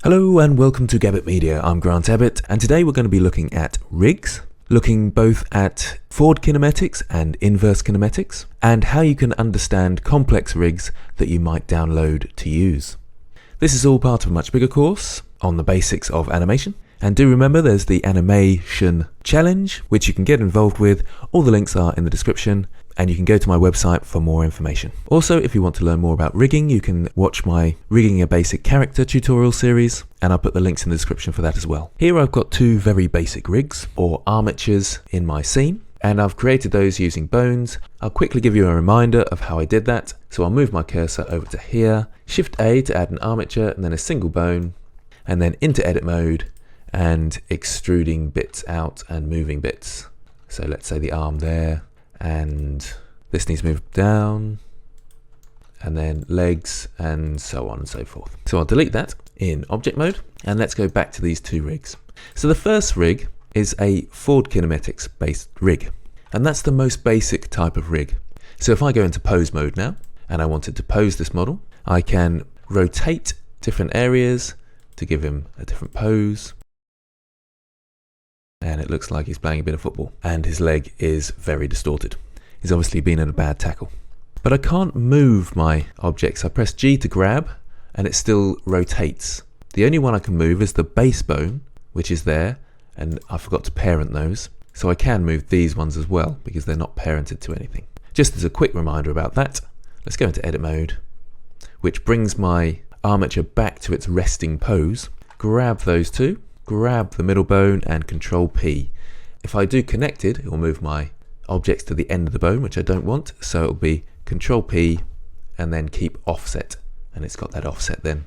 Hello and welcome to Gabbett Media. I'm Grant Abbott, and today we're going to be looking at RIGS, looking both at forward kinematics and inverse kinematics, and how you can understand complex rigs that you might download to use. This is all part of a much bigger course on the basics of animation. And do remember there's the animation challenge, which you can get involved with. All the links are in the description, and you can go to my website for more information. Also, if you want to learn more about rigging, you can watch my Rigging a Basic Character tutorial series, and I'll put the links in the description for that as well. Here I've got two very basic rigs, or armatures, in my scene, and I've created those using bones. I'll quickly give you a reminder of how I did that. So I'll move my cursor over to here, Shift A to add an armature, and then a single bone, and then into edit mode, and extruding bits out and moving bits. So let's say the arm there, and this needs to move down, and then legs, and so on and so forth. So I'll delete that in object mode, and let's go back to these two rigs. So the first rig is a forward kinematics based rig, and that's the most basic type of rig. So if I go into pose mode now, and I wanted to pose this model, I can rotate different areas to give him a different pose. And it looks like he's playing a bit of football, and his leg is very distorted. He's obviously been in a bad tackle. But I can't move my objects. I press G to grab, and it still rotates. The only one I can move is the base bone, which is there, and I forgot to parent those. So I can move these ones as well, because they're not parented to anything. Just as a quick reminder about that, let's go into edit mode, which brings my armature back to its resting pose. Grab those two. Grab the middle bone and Control P. If I do connected, it will move my objects to the end of the bone, which I don't want. So it'll be Control P and then keep offset. And it's got that offset then.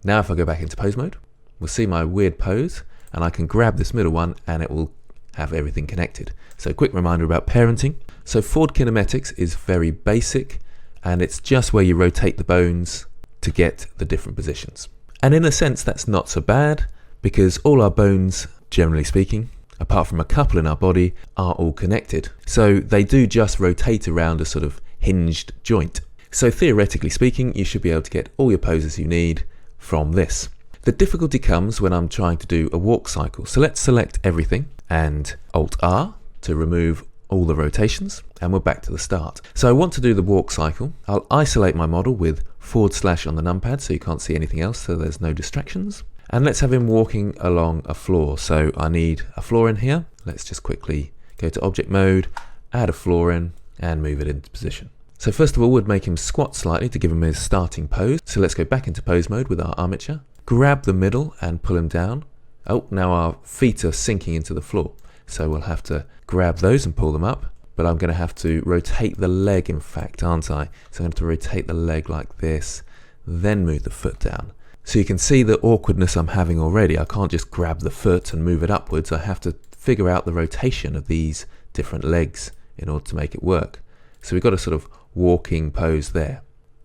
Now if I go back into pose mode, we'll see my weird pose, and I can grab this middle one and it will have everything connected. So quick reminder about parenting. So forward kinematics is very basic, and it's just where you rotate the bones to get the different positions. And in a sense, that's not so bad, because all our bones, generally speaking, apart from a couple in our body, are all connected. So they do just rotate around a sort of hinged joint. So theoretically speaking, you should be able to get all your poses you need from this. The difficulty comes when I'm trying to do a walk cycle. So let's select everything and Alt-R to remove all the rotations, and we're back to the start. So I want to do the walk cycle. I'll isolate my model with / on the numpad so you can't see anything else, so there's no distractions. And let's have him walking along a floor. So I need a floor in here. Let's just quickly go to object mode, add a floor in, and move it into position. So first of all, we'd make him squat slightly to give him his starting pose. So let's go back into pose mode with our armature. Grab the middle and pull him down. Oh, now our feet are sinking into the floor. So we'll have to grab those and pull them up. But I'm going to have to rotate the leg, in fact, aren't I? So I'm going to have to rotate the leg like this, then move the foot down. So you can see the awkwardness I'm having already. I can't just grab the foot and move it upwards. I have to figure out the rotation of these different legs in order to make it work. So we've got a sort of walking pose there.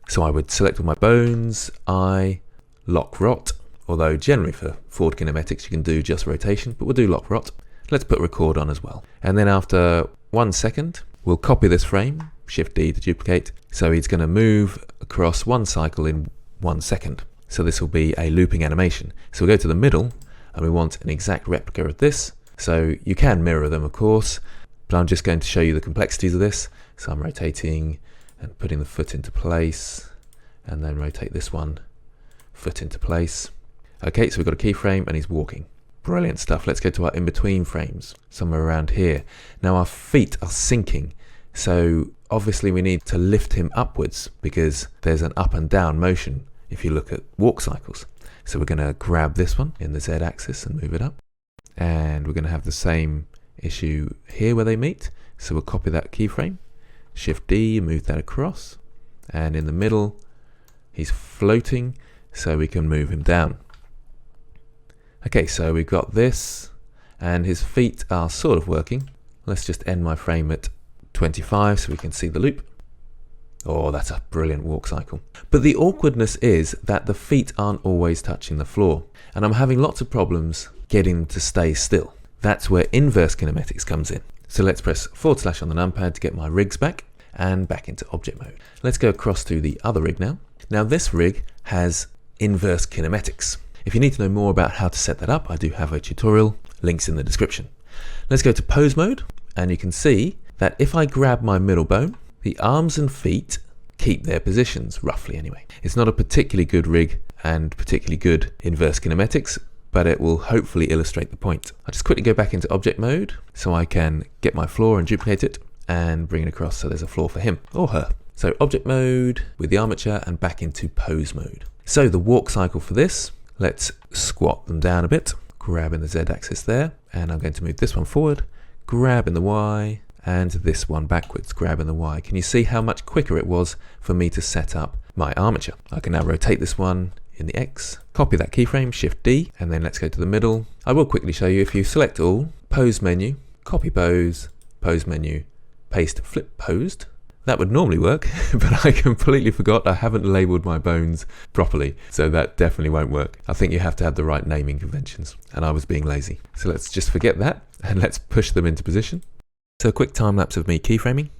So I would select all my bones, lock rot, although generally for forward kinematics you can do just rotation, but we'll do lock rot. Let's put record on as well. And then after 1 second, we'll copy this frame, Shift D to duplicate. So he's going to move across one cycle in 1 second. So this will be a looping animation. So we'll go to the middle, and we want an exact replica of this. So you can mirror them, of course, but I'm just going to show you the complexities of this. So I'm rotating and putting the foot into place, and then rotate this one, foot into place. Okay, so we've got a keyframe, and he's walking. Brilliant stuff. Let's go to our in-between frames, somewhere around here. Now our feet are sinking, so obviously we need to lift him upwards, because there's an up and down motion if you look at walk cycles. So we're going to grab this one in the Z axis and move it up. And we're going to have the same issue here where they meet. So we'll copy that keyframe, Shift D, move that across. And in the middle, he's floating, so we can move him down. Okay, so we've got this, and his feet are sort of working. Let's just end my frame at 25 so we can see the loop. Oh, that's a brilliant walk cycle. But the awkwardness is that the feet aren't always touching the floor, and I'm having lots of problems getting them to stay still. That's where inverse kinematics comes in. So let's press / on the numpad to get my rigs back, and back into object mode. Let's go across to the other rig now. Now this rig has inverse kinematics. If you need to know more about how to set that up, I do have a tutorial, links in the description. Let's go to pose mode, and you can see that if I grab my middle bone, the arms and feet keep their positions, roughly anyway. It's not a particularly good rig and particularly good inverse kinematics, but it will hopefully illustrate the point. I'll just quickly go back into object mode so I can get my floor and duplicate it and bring it across so there's a floor for him or her. So object mode with the armature and back into pose mode. So the walk cycle for this, let's squat them down a bit, grab in the Z axis there, and I'm going to move this one forward, grab in the Y, and this one backwards, grab in the Y. Can you see how much quicker it was for me to set up my armature? I can now rotate this one in the X, copy that keyframe, Shift D, and then let's go to the middle. I will quickly show you, if you select all, pose menu, copy pose, pose menu, paste flip posed. That would normally work, but I completely forgot I haven't labeled my bones properly, so that definitely won't work. I think you have to have the right naming conventions, and I was being lazy. So let's just forget that, and let's push them into position. So a quick time lapse of me keyframing.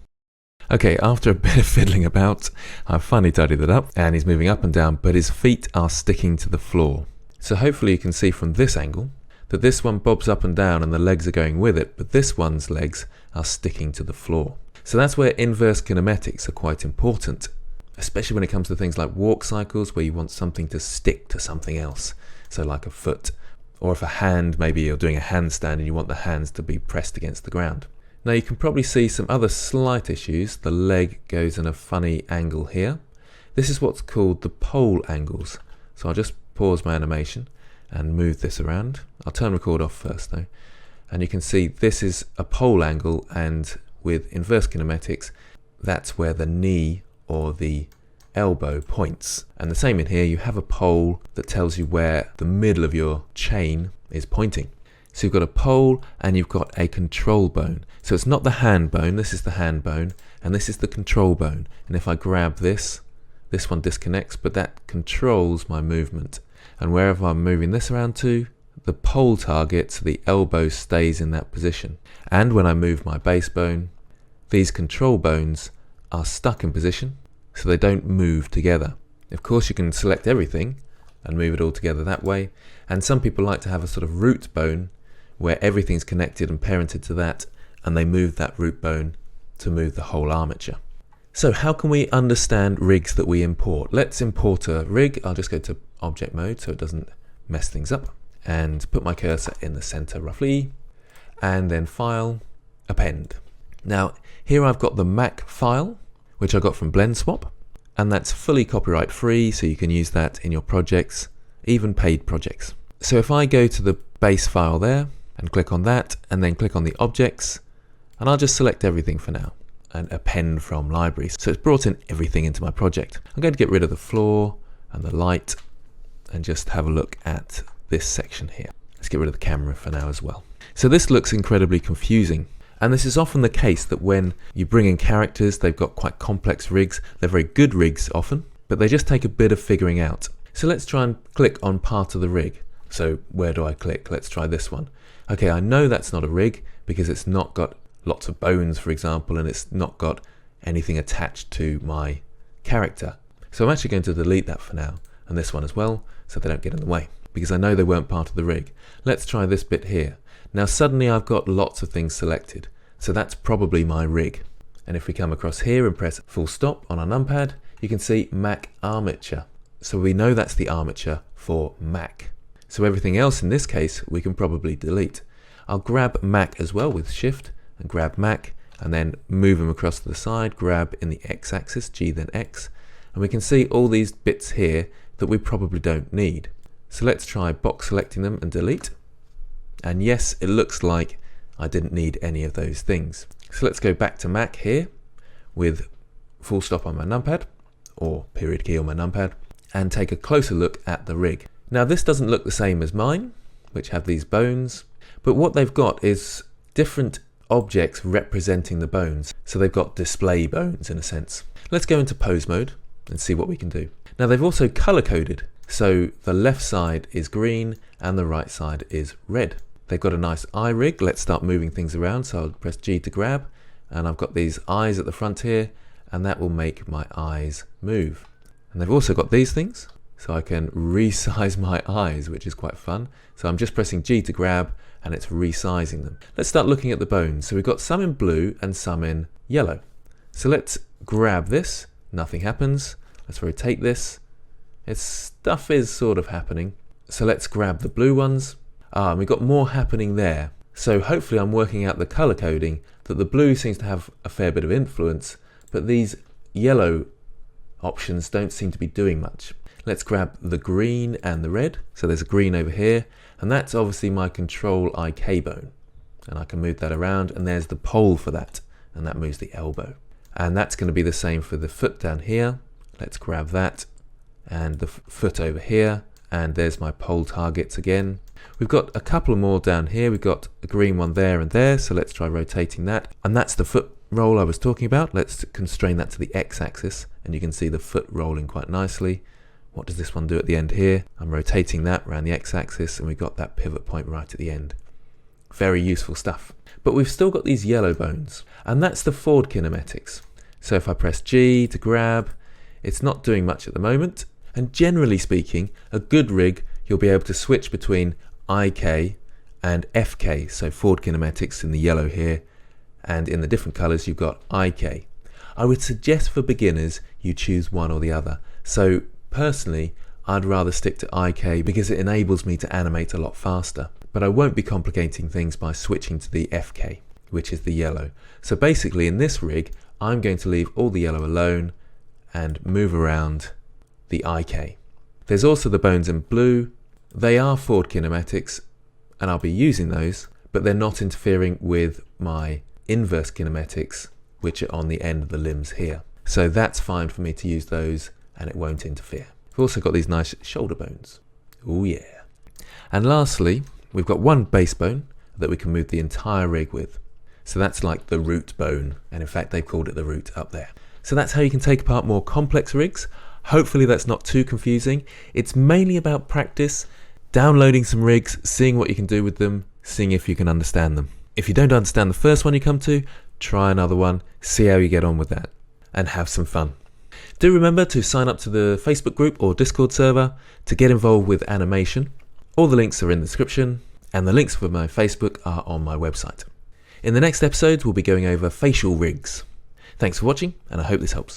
Okay, after a bit of fiddling about, I've finally tidied it up, and he's moving up and down, but his feet are sticking to the floor. So hopefully you can see from this angle that this one bobs up and down and the legs are going with it, but this one's legs are sticking to the floor. So that's where inverse kinematics are quite important, especially when it comes to things like walk cycles where you want something to stick to something else. So like a foot, or if a hand, maybe you're doing a handstand and you want the hands to be pressed against the ground. Now you can probably see some other slight issues. The leg goes in a funny angle here. This is what's called the pole angles. So I'll just pause my animation and move this around. I'll turn record off first though. And you can see this is a pole angle, and with inverse kinematics, that's where the knee or the elbow points. And the same in here, you have a pole that tells you where the middle of your chain is pointing. So you've got a pole and you've got a control bone. So it's not the hand bone, this is the hand bone, and this is the control bone. And if I grab this, this one disconnects, but that controls my movement. And wherever I'm moving this around to, the pole target, so the elbow stays in that position. And when I move my base bone, these control bones are stuck in position, so they don't move together. Of course, you can select everything and move it all together that way. And some people like to have a sort of root bone where everything's connected and parented to that, and they move that root bone to move the whole armature. So how can we understand rigs that we import? Let's import a rig. I'll just go to object mode so it doesn't mess things up, and put my cursor in the center roughly, and then file, append. Now here I've got the Mac file, which I got from BlendSwap, and that's fully copyright free, so you can use that in your projects, even paid projects. So if I go to the base file there and click on that, and then click on the objects, and I'll just select everything for now and append from libraries. So it's brought in everything into my project. I'm going to get rid of the floor and the light and just have a look at this section here. Let's get rid of the camera for now as well. So this looks incredibly confusing, and this is often the case that when you bring in characters, they've got quite complex rigs. They're very good rigs often, but they just take a bit of figuring out. So let's try and click on part of the rig. So where do I click? Let's try this one. Okay, I know that's not a rig because it's not got lots of bones, for example, and it's not got anything attached to my character. So I'm actually going to delete that for now, and this one as well, so they don't get in the way, because I know they weren't part of the rig. Let's try this bit here. Now suddenly I've got lots of things selected, so that's probably my rig. And if we come across here and press full stop on our numpad, you can see Mac armature. So we know that's the armature for Mac. So everything else in this case we can probably delete. I'll grab Mac as well with Shift and grab Mac, and then move them across to the side, grab in the X axis, G then X, and we can see all these bits here that we probably don't need. So let's try box selecting them and delete. And yes, it looks like I didn't need any of those things. So let's go back to Mac here with full stop on my numpad, or period key on my numpad, and take a closer look at the rig. Now this doesn't look the same as mine, which have these bones, but what they've got is different objects representing the bones. So they've got display bones in a sense. Let's go into pose mode and see what we can do. Now they've also color coded. So the left side is green and the right side is red. They've got a nice eye rig. Let's start moving things around. So I'll press G to grab, and I've got these eyes at the front here, and that will make my eyes move. And they've also got these things. so I can resize my eyes, which is quite fun. So I'm just pressing G to grab and it's resizing them. Let's start looking at the bones. So we've got some in blue and some in yellow. So let's grab this, nothing happens. Let's rotate this. Stuff is sort of happening. So let's grab the blue ones. And we've got more happening there. So hopefully I'm working out the color coding that the blue seems to have a fair bit of influence, but these yellow options don't seem to be doing much. Let's grab the green and the red. So there's a green over here, and that's obviously my control IK bone. And I can move that around, and there's the pole for that, and that moves the elbow. And that's going to be the same for the foot down here. Let's grab that, and the foot over here, and there's my pole targets again. We've got a couple more down here. We've got a green one there and there, so let's try rotating that. And that's the foot roll I was talking about. Let's constrain that to the x-axis, and you can see the foot rolling quite nicely. What does this one do at the end here? I'm rotating that around the x-axis, and we've got that pivot point right at the end. Very useful stuff. But we've still got these yellow bones, and that's the forward kinematics. So if I press G to grab, it's not doing much at the moment. And generally speaking, a good rig, you'll be able to switch between IK and FK, so forward kinematics in the yellow here, and in the different colors you've got IK. I would suggest for beginners you choose one or the other. So personally, I'd rather stick to IK because it enables me to animate a lot faster, but I won't be complicating things by switching to the FK, which is the yellow. So basically in this rig, I'm going to leave all the yellow alone and move around the IK. There's also the bones in blue. They are forward kinematics, and I'll be using those, but they're not interfering with my inverse kinematics, which are on the end of the limbs here. So that's fine for me to use those, and it won't interfere. We've also got these nice shoulder bones. Oh yeah. And lastly, we've got one base bone that we can move the entire rig with. So that's like the root bone, and in fact they've called it the root up there. So that's how you can take apart more complex rigs. Hopefully that's not too confusing. It's mainly about practice, downloading some rigs, seeing what you can do with them, seeing if you can understand them. If you don't understand the first one you come to, try another one, see how you get on with that, and have some fun. Do remember to sign up to the Facebook group or Discord server to get involved with animation. All the links are in the description, and the links for my Facebook are on my website. In the next episodes, we'll be going over facial rigs. Thanks for watching, and I hope this helps.